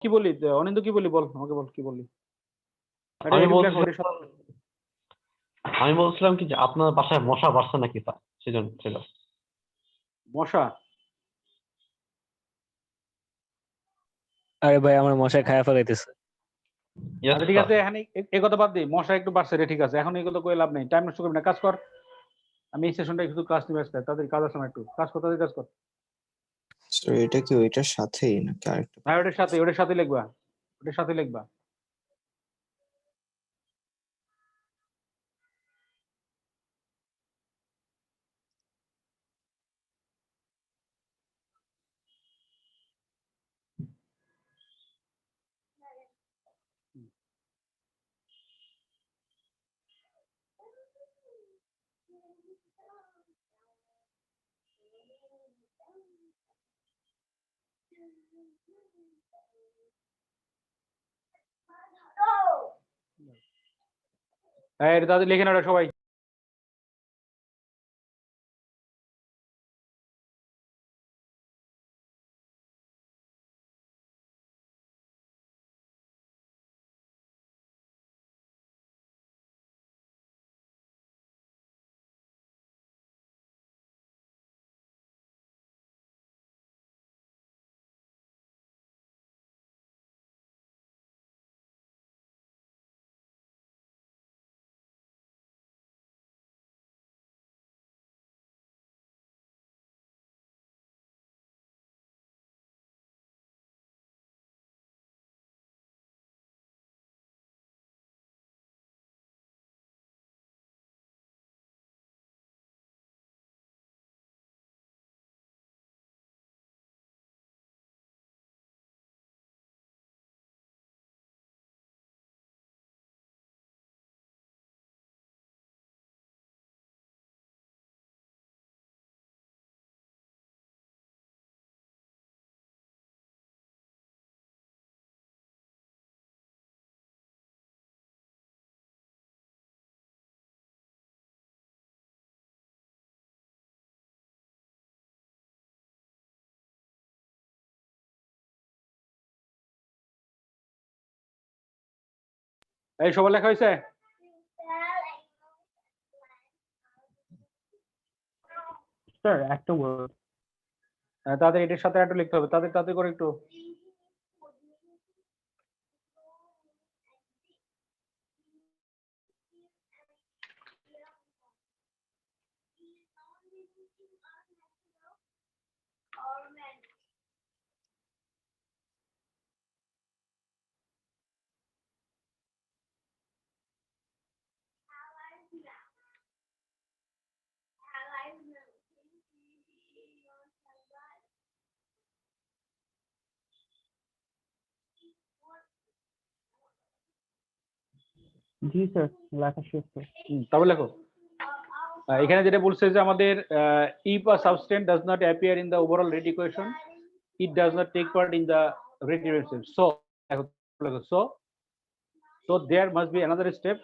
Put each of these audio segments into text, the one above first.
কি বললি অনিন্দ, কি বললি বল, আমাকে বল কি বললি। আমি বলছিলাম কি যে আপনার বাসায় মশা বাড়ছে নাকি, তা সেজন্য ছিল। মশা? আরে ভাই আমার মশাই খায়া ফেলাইতেছে। আচ্ছা ঠিক আছে, এখানে এই কথা বাদ দিই, মশা একটু বাড়ছে রে, ঠিক আছে, এখন এই কথা কই লাভ নেই, টাইম নষ্ট করবি না, কাজ কর। আমি এই সেশনটা শুধু ক্লাস নিয়ে আসতে, তাদের কাজ আছে না, একটু কাজ কর, তাদের কাজ কর। স্যার এটা কি ওইটার সাথেই নাকি আরেকটা? ভাই ওটার সাথে লিখবা, ওটার সাথে লিখবা। হ্যাঁ এটা তাদের লিখে না সবাই। এই সবার লেখা হয়েছে? স্যার একটা ওয়ার্ড তাদের এটার সাথে একটু লিখতে হবে, তাদের তাতে করে একটু। জি স্যার, লেখা শেষ স্যার। তারপর লেখো। এখানে যেটা বলছে যে আমাদের if a substance does not appear in the overall rate equation, it does not take part in the rate equation. So there must be another step.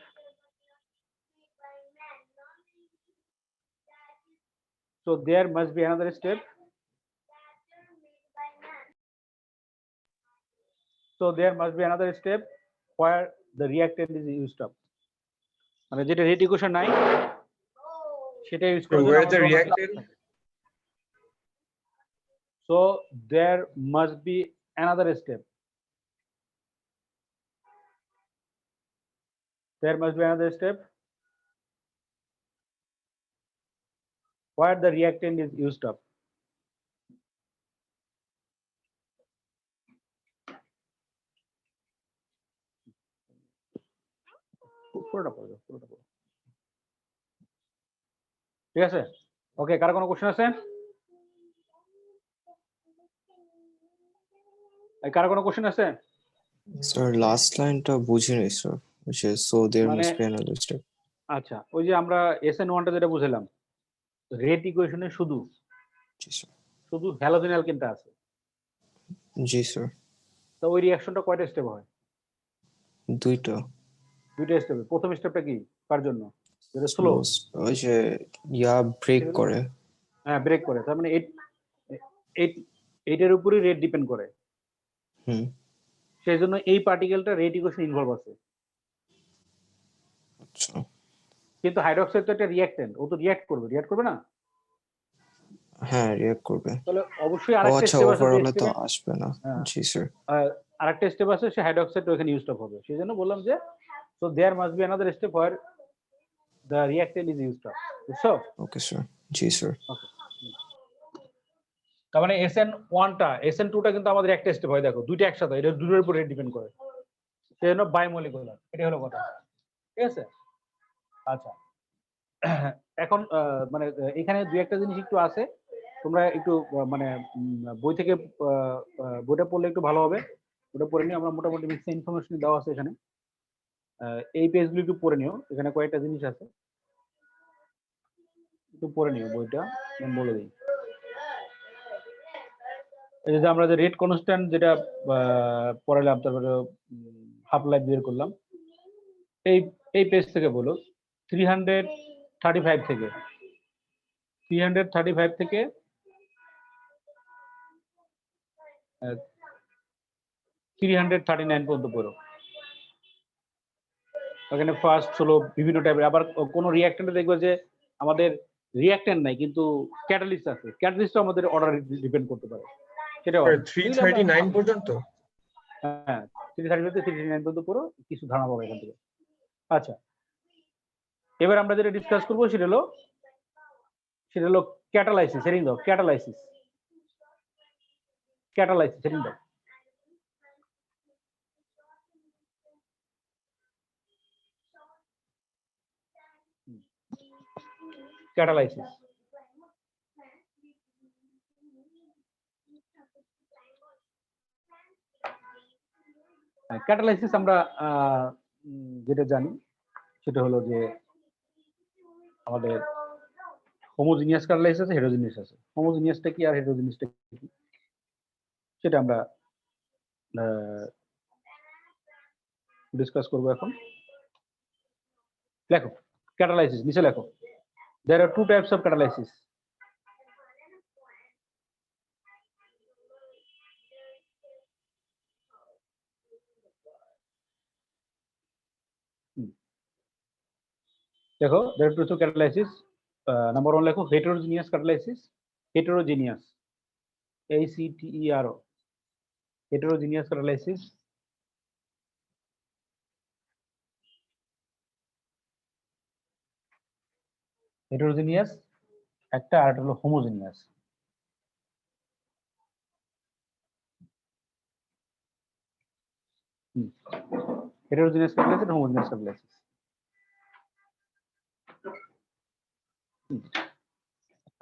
So there must be another step. So there must be another step where the reactant is used up. মানে যেটা rate equation নাই সেটা use করতে Where the reactant? So there must be another step. There must be another step where the reactant is used up. ঠিক আছে, ওকে, কারো কোনো question আছে? কারো কোনো কোশ্চেন আছে? স্যার লাস্ট লাইনটা বুঝিনি sir, which is so there মানে must be another step. আচ্ছা, ওই যে আমরা SN1 টা যেটা বুঝলাম, রেট ইকুয়েশনে শুধু জি স্যার। শুধু হ্যালোজেন অ্যালকেনটা আছে। জি স্যার। তো ওই রিঅ্যাকশনটা কয়টা স্টেপ হয়? দুইটা স্টেপে। প্রথম স্টেপটা কি কার জন্য? যেটা স্লো, ওই যে ব্রেক করে। হ্যাঁ ব্রেক করে, তার মানে এইটার উপরই রেট ডিপেন্ড করে। হুম। সেই জন্য এই পার্টিকেলটা রেট ইকুয়েশন ইনভলভ আছে। আচ্ছা কিন্তু হাইড্রোক্সাইড তো একটা রিঅ্যাক্টেন্ট, ও তো রিঅ্যাক্ট করবে না? হ্যাঁ রিঅ্যাক্ট করবে। তাহলে অবশ্যই ও আরেকটা আচ্ছা স্টেপ আছে, যে ওভারঅলে তো স্টেপে আসবে না। জি স্যার। আরেকটা স্টেপ আছে, সে হাইড্রোক্সাইড ওখানে ইউজড আপ হবে। সেই জন্য বললাম যে so there must be another step where the reactant is used up. বুঝছো? Okay sir. জি স্যার। ওকে। তার মানে SN1টা SN2টা কিন্তু আমাদের একটা স্টেপ হয়, দেখো দুইটা একসাথে, এটা দুটোর উপরে ডিপেন্ড করে, সেই জন্য বায়োমলিকুলার। এটা হলো কথা, ঠিক আছে? আচ্ছা, এখন মানে এখানে দুই একটা জিনিস একটু আছে, তোমরা একটু মানে বই থেকে বইটা পড়লে একটু ভালো হবে। ওটা পড়ে নিও, আমরা মোটামুটি মিক্স ইনফরমেশন দেওয়া আছে এখানে। এই পেজগুলো একটু পড়ে নিও, এখানে কয়েকটা জিনিস আছে, একটু পড়ে নিও বইটা, আমি বলে দিই। এই যে আমরা যে রেট কনস্ট্যান্ট যেটা পড়ালাম, তারপরে হাফ লাইফ বের করলাম, এই পেজ থেকে বলো 335 থেকে 339 পর্যন্ত পড়ো। ওখানে ফার্স্ট হলো বিভিন্ন টাইপের, আবার কোনো রিঅ্যাক্টেন্টে দেখবে যে আমাদের রিঅ্যাক্টেন্ট নাই কিন্তু ক্যাটালিস্ট আছে, ক্যাটালিস্ট আমাদের অর্ডার ডিপেন্ড করতে পারে, সেটাও আছে। 339 পর্যন্ত? হ্যাঁ, 335 থেকে 339 পর্যন্ত পড়ো, কিছু ধারণা পাবো এখান থেকে। আচ্ছা, এবার আমরা যেটা ডিসকাস করবো সেটা হলো ক্যাটালাইসিস। হেডিং দাও, ক্যাটালাইসিস হেডিং দাও। ক্যাটালাইসিস, ক্যাটালাইসিস আমরা যেটা জানি সেটা হলো যে আমাদের হোমোজিনিয়াস ক্যাটালাইসিস আছে, হেটেরোজিনিয়াস আছে। হোমোজিনিয়াসটা কি আর হেটেরোজিনিয়াসটা কি সেটা আমরা ডিসকাস করবো এখন। লেখো ক্যাটালাইসিস, নিচে লেখো there are two types of catalysis. দেখো there are two types of catalysis. Number one লেখো heterogeneous catalysis. Heterogeneous, HETERO, heterogeneous catalysis. হেটেরোজিনিয়াস একটা, আর একটা হলো হোমোজিনিয়াস। হেটেরোজিনিয়াস ক্যাটালাইসিস, হোমোজিনিয়াস ক্যাটালাইসিস।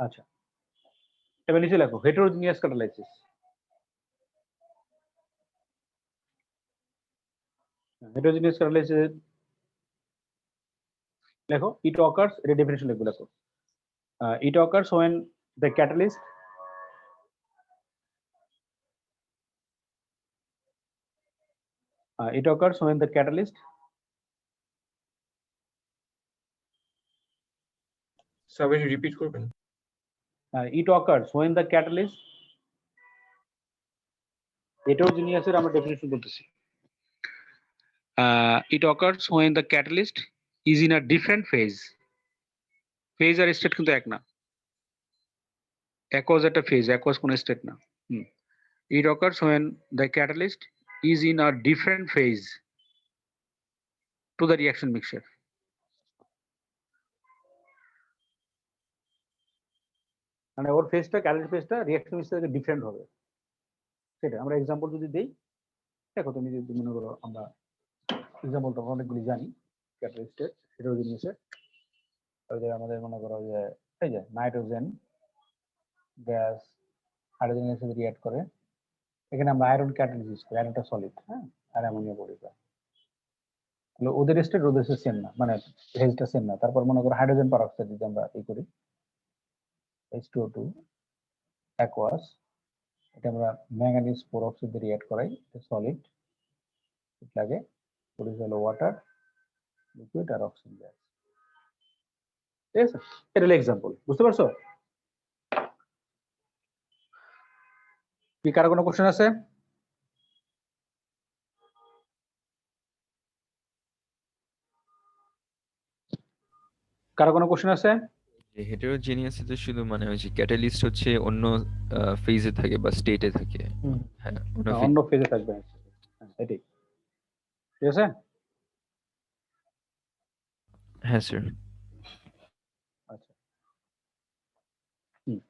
আচ্ছা, এবার নিচে লেখো হেটেরোজিনিয়াস ক্যাটালাইসিস। হেটেরোজিনিয়াস ক্যাটালাইসিস লেখো it occurs, এর ডেফিনিশন লিখবো, লেখো it occurs when the catalyst it occurs when the catalyst সবাই রিপিট করবেন। it occurs when the catalyst, heterogeneous এর আমরা ডেফিনিশন বলতেছি, it occurs when the catalyst is in a different phase. Phase আর state কিন্তু এক না, aqueous একটা ফেজ, aqueous কোন স্টেট না। it occurs when the catalyst is in a different phase to the reaction mixture. মানে ওর ফেজটা, catalyst ফেজটা reaction mixture থেকে different হবে, সেটা আমরা এক্সাম্পল যদি দেই। দেখো তুমি যদি মনে করো, আমরা এক্সাম্পল তো অনেকগুলি জানি ক্যাটালিস্টের, হেটেরোজিনিয়াসের। ওই যে আমাদের মনে করো যে এই যে নাইট্রোজেন গ্যাস হাইড্রোজেনের সাথে রিঅ্যাক্ট করে, এখানে আমরা আয়রন ক্যাটালিস্ট ইউজ করি, আয়রনটা সলিড, হ্যাঁ, আর অ্যামোনিয়া পরিবার, তাহলে ওদের স্টেট ওদের সেম না, মানে ফেজটা সেম না। তারপর মনে করো হাইড্রোজেন পারঅক্সাইড যদি আমরা এই করি, H2O2 aqueous, এটা আমরা ম্যাঙ্গানিজ পেরক্সাইড দিয়ে রিঅ্যাক্ট করাই, এটা সলিড, লাগে প্রডিউস হলো ওয়াটার, লিকুইড আর অক্সিজেন গ্যাস। ঠিক আছে, এটা হলো এক্সাম্পল, বুঝতে পারছো? কি কারো কোনো কোশ্চেন আছে? কারো কোনো কোশ্চেন আছে? হেটেরোজেনিয়াসে তো শুধু মানে হচ্ছে ক্যাটালিস্ট হচ্ছে অন্য ফেজে থাকে বা স্টেটে থাকে। হ্যাঁ অন্য অন্য ফেজে থাকবে। হ্যাঁ, এটাই ঠিক আছে। হ্যাঁ স্যার। আচ্ছা, হুম।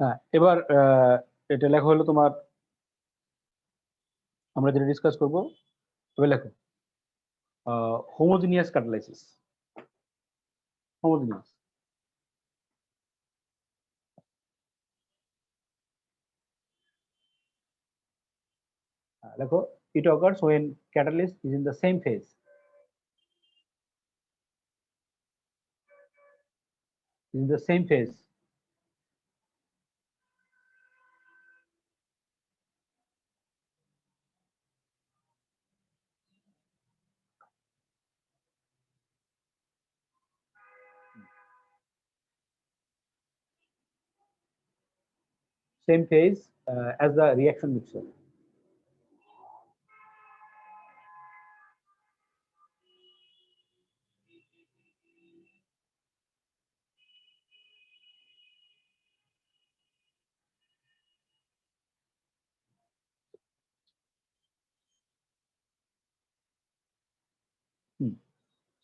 হ্যাঁ, এবার এটা লেখা হলো তোমার, আমরা যেটা ডিসকাস করব, এবার লেখো হোমোজিনিয়াস ক্যাটালাইসিস। হোমোজিনিয়াস, লেখো it occurs when catalyst is in the same phase, in the same phase as the reaction mixture.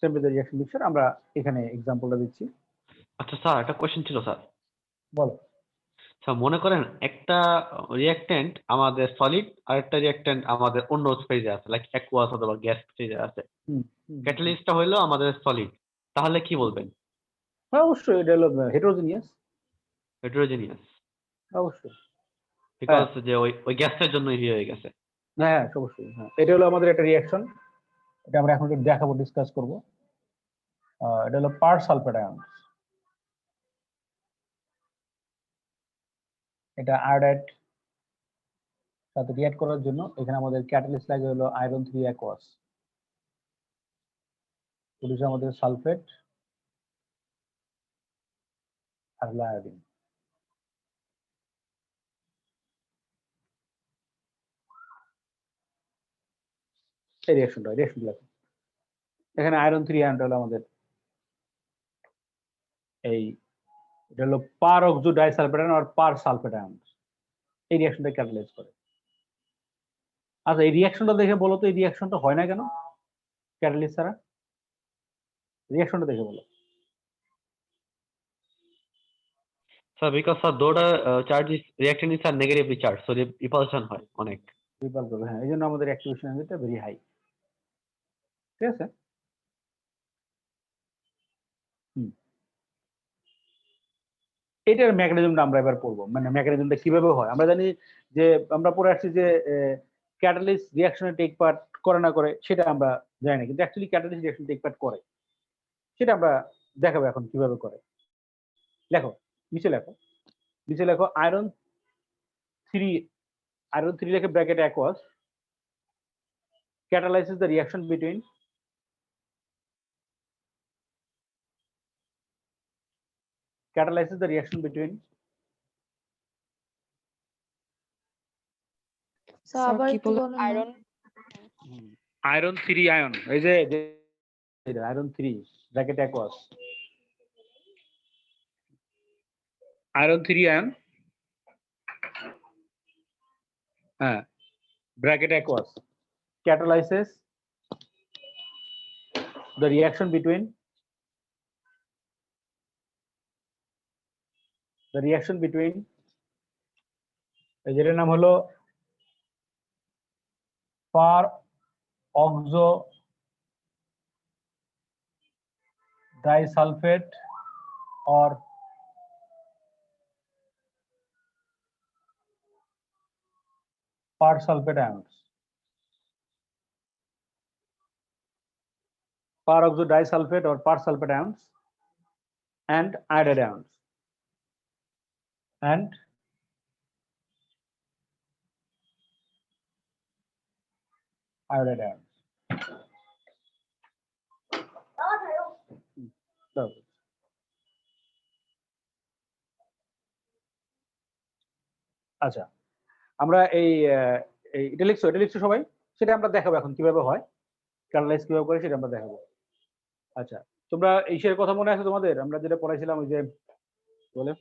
Same with the reaction mixture, আমরা এখানে এক্সাম্পলটা দিচ্ছি। আচ্ছা স্যার, একটা কোশ্চেন ছিল স্যার। বলো। স্যার মনে করেন একটা রিঅ্যাকট্যান্ট আমাদের সলিড আর একটা রিঅ্যাকট্যান্ট আমাদের অন্য ফেজে আছে, লাইক অ্যাকুয়াস অথবা গ্যাস ফেজে আছে। ক্যাটালিস্টটা হইলো আমাদের সলিড, তাহলে কি বলবেন? হ্যাঁ, অবশ্যই এটা হলো হেটেরোজিনিয়াস। হেটেরোজেনিয়াস, অবশ্যই, বিকজ যে ওই গ্যাসটার জন্য হয়ে গেছে। হ্যাঁ অবশ্যই। হ্যাঁ, এটা হলো আমাদের একটা রিঅ্যাকশন, এটা আমরা এখন একটু দেখাবো, ডিসকাস করব। এটা হলো পার সালফেট আয়ন, এটা আয়োডাইড সাথে রিঅ্যাক্ট করার জন্য এখানে আমাদের ক্যাটালিস্ট লাগে হলো আয়রন 3 অ্যাকোয়াস, প্রডিউস আমাদের সালফেট আর আয়োডিন। এই রিঅ্যাকশনটা লাগে এখানে আয়রন 3 আয়নটা হলো আমাদের এই, এটা হলো পার অক্সো ডাইসালফেট আয়ন আর পার সালফেট আয়ন, এই রিঅ্যাকশনটা ক্যাটালাইজ করে। আচ্ছা, এই রিঅ্যাকশনটা দেখে বলো তো এই রিঅ্যাকশনটা হয় না কেন ক্যাটালিস্ট ছাড়া? রিঅ্যাকশনটা দেখে বলো। স্যার বিকজ স্যার দুটো charge reaction is are negatively charge, so repulsion হয় অনেক। রিপাল করবে, হ্যাঁ, এই জন্য আমাদের অ্যাক্টিভেশন এনার্জিটা ভেরি হাই। ঠিক আছে। এটার মেকানিজমটা আমরা এবার পড়বো, মানে মেকানিজমটা কিভাবে হয়। আমরা জানি যে আমরা পড়ে আসছি যে ক্যাটালিস্ট রিঅ্যাকশনে টেক পার্ট করে না করে সেটা আমরা জানি না, কিন্তু actually catalyst reaction take part করে, সেটা আমরা দেখাবো এখন কিভাবে করে। লেখো, নিচে লেখো আয়রন 3 লেখে bracket aqueous catalyzes the reaction between sir আবার একটু বলেন না। iron 3 ion, এই যে iron 3 bracket aqueous, iron 3 ion, হ্যাঁ, bracket aqueous catalyzes the reaction between যেটার নাম হলো পার oxo ডাইসালফেট or per sulfate ions, per oxo disulfate or per sulfate ions and iodide ions and iodide ions. আচ্ছা, আমরা এটা লিখছো সবাই, সেটা আমরা দেখাবো এখন কিভাবে হয়। ক্যাটালাইজ কিভাবে করে সেটা আমরা দেখাবো। আচ্ছা, তোমরা এইসের কথা মনে আছে তোমাদের? আমরা যেটা পড়াইছিলাম ওই যে বলে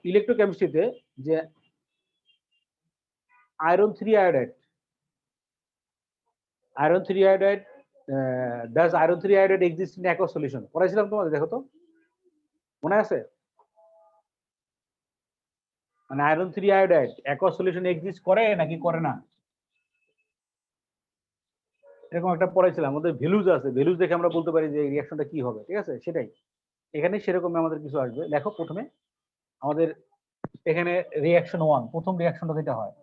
ইলেকট্রোকেমিস্ট্রিতে যে iron 3 iodide does iron 3 iodide exist in aqueous solution? পড়াইছিলাম তোমাদের, দেখো তো মনে আছে? মানে iron 3 iodide aqueous solution exist করে নাকি করে না, এরকম একটা পড়াইছিলাম। আমাদের ভ্যালুজ আছে, ভ্যালুজ দেখে আমরা বলতে পারি যে রিঅ্যাকশনটা কি হবে, ঠিক আছে? সেটাই এখানে সেরকম আমাদের কিছু আসবে। দেখো প্রথমে আমাদের এখানে রিঅ্যাকশন 1, প্রথম রিঅ্যাকশনটা যেটা হয়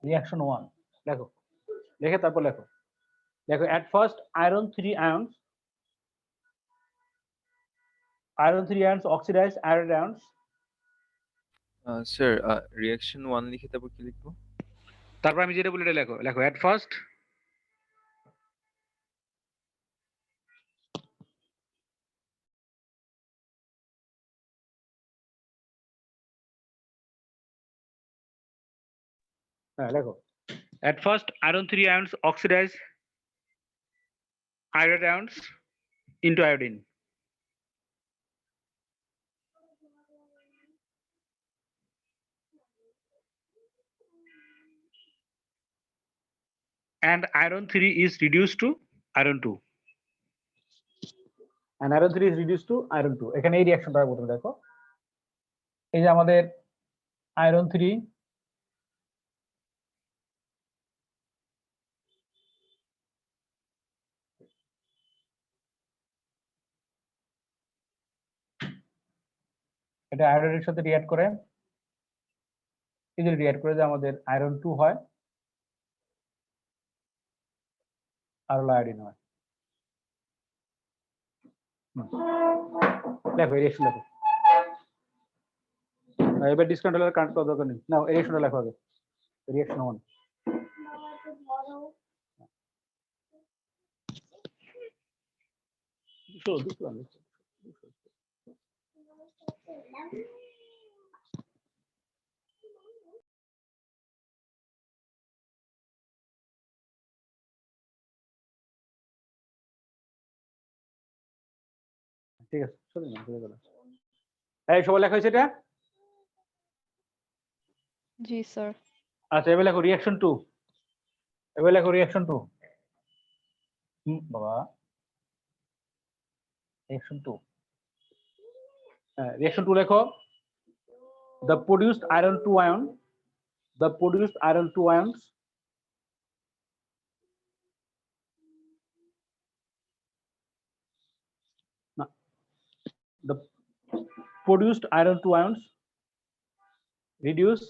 রিঅ্যাকশন 1 দেখো, দেখে তারপর লেখো। দেখো at first iron 3 ions oxidize iron ions. Sir reaction 1 লিখে তারপর কি লিখবো? তারপর আমি যেটা বলি এটা লেখো, লেখো at first হ্যাঁ লেখো at first iron 3 ions oxidize iron ions into iodine. And iron 3 is reduced to iron 2. And iron 3 is reduced to iron 2. এখানে এই রিঅ্যাকশনটা প্রথমে দেখো, এই যে আমাদের আয়রন 3 এটা আয়রনের সাথে রিঅ্যাক্ট করে, এই যে রিঅ্যাক্ট করে যে আমাদের আয়রন 2 হয় আর আয়োডিন হয়। লেখো এই রিঅ্যাকশন লেখো। এবার ডিসকাউন্ট কানেক্ট করার দরকার নেই, না এই রিঅ্যাকশনটা লেখো আগে, রিঅ্যাকশন 1। ঠিক আছে, চলে না চলে গেল। এই সবাই লেখা হয়েছে এটা? জি স্যার। আচ্ছা এবার লেখো রিঅ্যাকশন 2, এবার লেখো রিঅ্যাকশন 2। বাবা রিঅ্যাকশন 2, হ্যাঁ রিঅ্যাকশন 2 লেখো। the produced iron 2 ion, the produced iron 2 ions the produced iron 2 ions reduce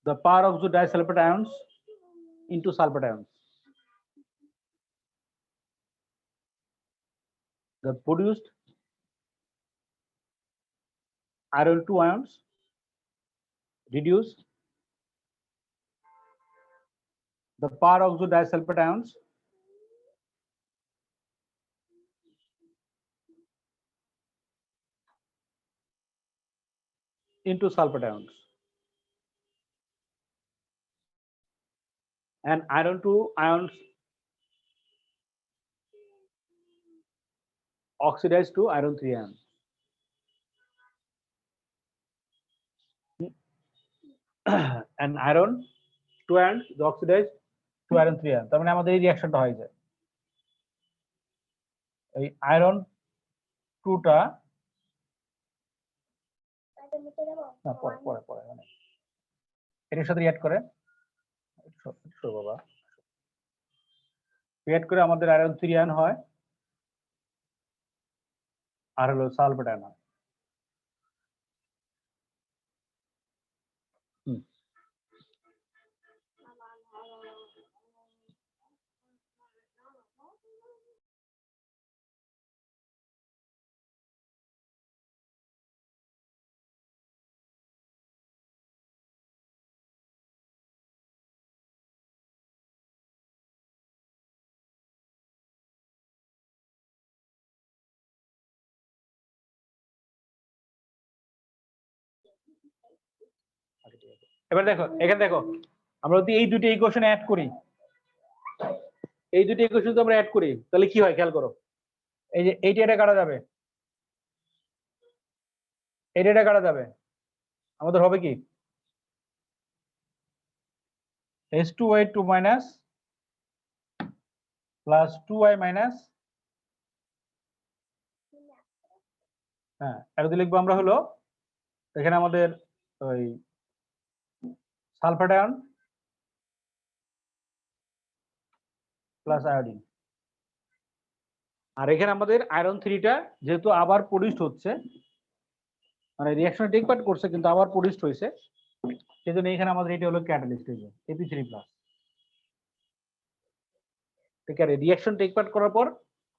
the peroxide disulfide ions into sulfate ions. The produced iron 2 ions reduce the peroxide disulfide ions into sulfate ions. And iron 2 ions oxidize to iron 3 ions. And iron 2 ions is oxidized to iron 3 ions. তার মানে আমাদের এই রিঅ্যাকশনটা হয়ে যায়, এই iron 2টা না পরে পরে পরে মানে এটার সাথে রিঅ্যাক্ট করে, বাবা রিঅ্যাক্ট করে আমাদের আয়রন 3 আয়ন হয় আর হলো সালফেট আয়ন হয়। আচ্ছা, ঠিক আছে। এবার দেখো এখানে দেখো আমরা যদি এই দুটো ইকুয়েশন অ্যাড করি, এই দুটো ইকুয়েশন যদি আমরা অ্যাড করি তাহলে কি হয় খেয়াল করো। এই যে এইটা এটা কাটা যাবে, এটা কাটা যাবে, আমাদের হবে কি h2y2 minus plus 2y minus, হ্যাঁ এটা দিয়ে লিখবো আমরা হলো এখানে আমাদের ওই সালফার আয়ন প্লাস আয়োডিন, আর এখানে আমাদের আয়রন 3টা যেহেতু আবার প্রডিউসড হচ্ছে, মানে রিঅ্যাকশন টেক পার্ট করছে কিন্তু আবার প্রডিউসড হয়েছে, সেজন্য এখানে আমাদের এটা হলো ক্যাটালিস্ট হয়ে যায় Ap3+। ঠিক আছে, রিঅ্যাকশন টেক পার্ট করার পর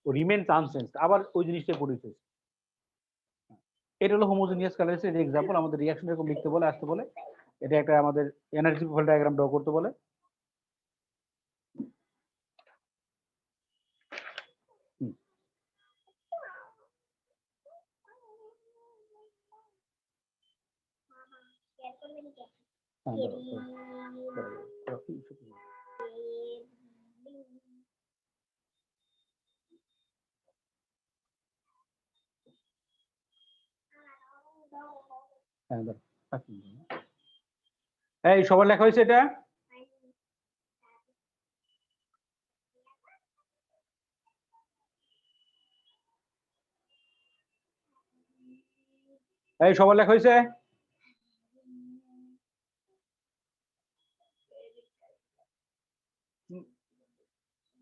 রিমেইনস আনচেঞ্জড, আবার ওই জিনিসটাই প্রডিউস হয়েছে। এটা হলো হোমোজেনিয়াস ক্যাটালিস্টের এক্সাম্পল। আমাদের রিঅ্যাকশন এরকম লিখতে বলে, আসতে বলে, এটা একটা আমাদের এনার্জি প্রোফাইল ডায়াগ্রাম ড্র করতে বলে। এই সবার লেখা হয়েছে এটা? এই সবার লেখা হয়েছে?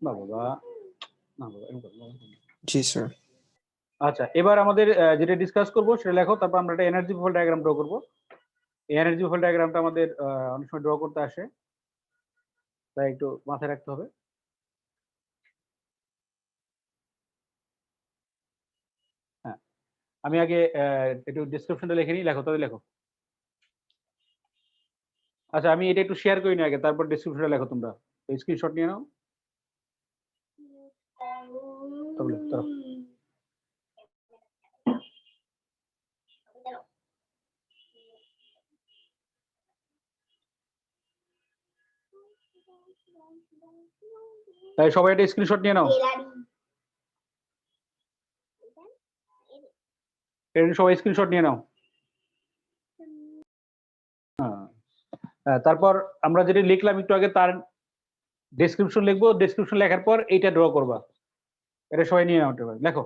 না বাবা, না বাবা, এরকম করো না। জি স্যার। আচ্ছা, এবার আমাদের যেটা ডিসকাস করব সেটা লেখো, তারপর আমরা একটা এনার্জি প্রোফাইল ডায়াগ্রাম ড্র করব। এই এনার্জি প্রোফাইল ডায়াগ্রামটা আমাদের অনেক সময় ড্র করতে আসে, তাই একটু মাথায় রাখতে হবে। হ্যাঁ, আমি আগে একটু ডেসক্রিপশনটা লিখে নিই, লেখো তবে লেখো। আচ্ছা, আমি এটা একটু শেয়ার করি না আগে, তারপর ডেসক্রিপশনটা লেখো তোমরা। স্ক্রিনশট নিয়ে নাও। তবে লেখো, দাঁড়াও। তাই সবাই একটা স্ক্রিনশট নিয়ে নাও। সবাই স্ক্রিনশট নিয়ে নাও। হ্যাঁ, তারপর আমরা যেটা লিখলাম একটু আগে তার ডেসক্রিপশন লিখবো, ডেসক্রিপশন লেখার পর এইটা ড্র করবা। এটা সবাই নিয়ে নাও, লেখো।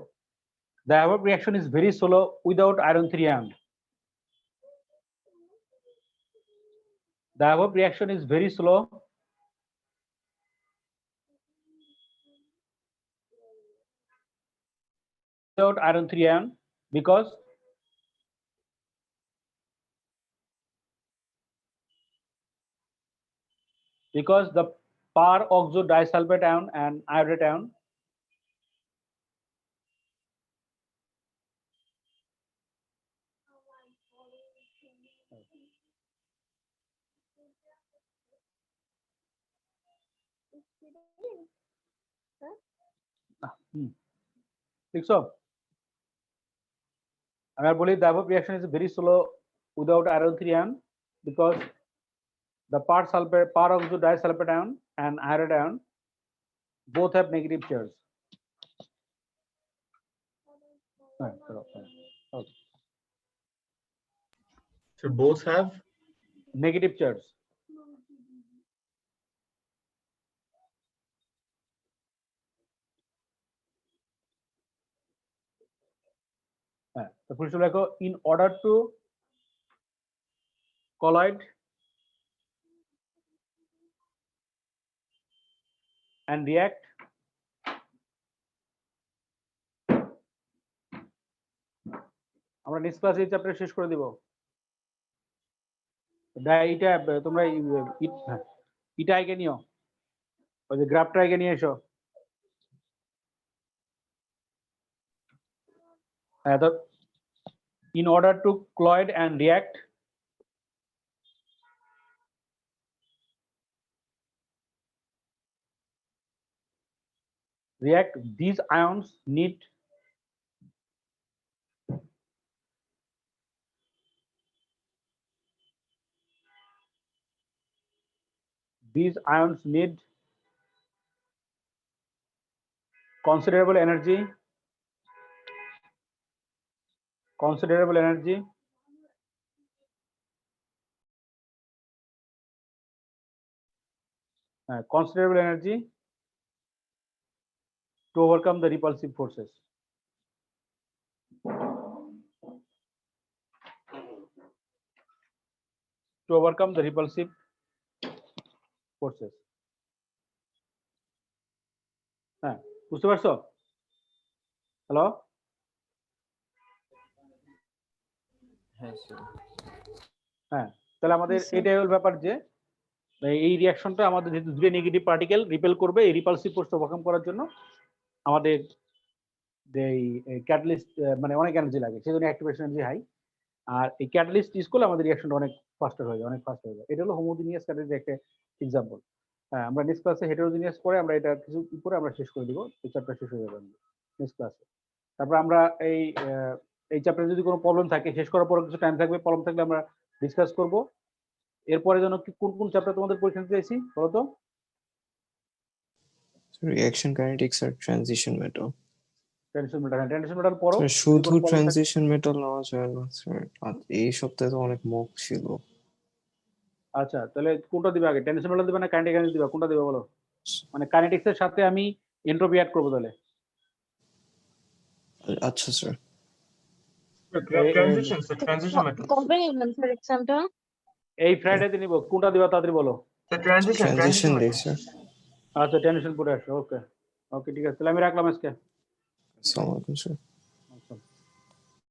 The above reaction is very slow without iron 3 ion. The above reaction is very slow without iron 3 ion because the par oxo disulfide ion and iodate ion লিখছো? আমি আর বলি, the above reaction is very slow without iron 3 ion because the par oxo disulfide ion and iodate ion both have negative charge. Okay. So both have Negative charge. The full stop, in order to colloid and react আমরা next ক্লাসে এই chapter শেষ করে দিব। এটা তোমরা এটা আগে নিও, ওই যে গ্রাফটা আগে নিয়ে এসো। In order to colloid and react these ions need these ions need considerable energy to overcome the repulsive forces. To overcome the repulsive forces. হ্যাঁ, বুঝতে পারছো? হ্যালো? হ্যাঁ স্যার। হ্যাঁ, তাহলে আমাদের Yes, sir. এটাই হল ব্যাপার যে এই রিঅ্যাকশনটা আমাদের যেহেতু দুটো নেগেটিভ পার্টিকেল রিপেল করবে, এই রিপালসিভ ফোর্স ওভারকাম করার জন্য আমাদের যে ক্যাটালিস্ট মানে অনেক এনার্জি লাগে, সেজন্য অ্যাক্টিভেশন এনার্জি হাই। আর এই ক্যাটালিস্ট ইউজ করলে আমাদের রিঅ্যাকশনটা অনেক ফাস্টার হয়ে যায়, অনেক ফাস্ট হয়ে যায়। এটা হলো হোমোজিনিয়াস ক্যাটালিস্ট একটা এক্সাম্পল। হ্যাঁ, আমরা নেক্সট ক্লাসে হেটেরোজিনিয়াস পরে আমরা এটা কিছু উপরে আমরা শেষ করে দিব, এই চ্যাপ্টার শেষ হয়ে যাবে নেক্সট ক্লাসে। তারপর আমরা এই চ্যাপ্টারে যদি কোনো প্রবলেম থাকে, শেষ করার পরে কিছু টাইম থাকবে, প্রবলেম থাকলে আমরা ডিসকাস করব। এরপরে যেন কোন কোন চ্যাপ্টার তোমাদের পরীক্ষা দিতে চাইছি বলো তো? Reaction kinetics আর transition metal. ট্রানজিশন মেটাল পড়ো। স্যার শুধু ট্রানজিশন মেটাল নেওয়া যায় না স্যার, এই সপ্তাহে তো অনেক মক ছিল। আচ্ছা, তাহলে কোনটা দিবে আগে, ট্রানজিশন মেটাল দিবে না কাইনেটিক এনার্জি দিবে, কোনটা দিবে বলো? মানে কাইনেটিক্স এর সাথে আমি এন্ট্রপি অ্যাড করব তাহলে। আচ্ছা স্যার। Transition metal. কবে নিবেন স্যার এক্সামটা? এই ফ্রাইডেতে নিব, কোনটা দিবা তাড়াতাড়ি বলো। ট্রানজিশন দেই স্যার। আচ্ছা, ট্রানজিশন পড়ে আসো। ওকে ওকে, ঠিক আছে, তাহলে আমি রাখলাম আজকে। আসসালামু আলাইকুম স্যার।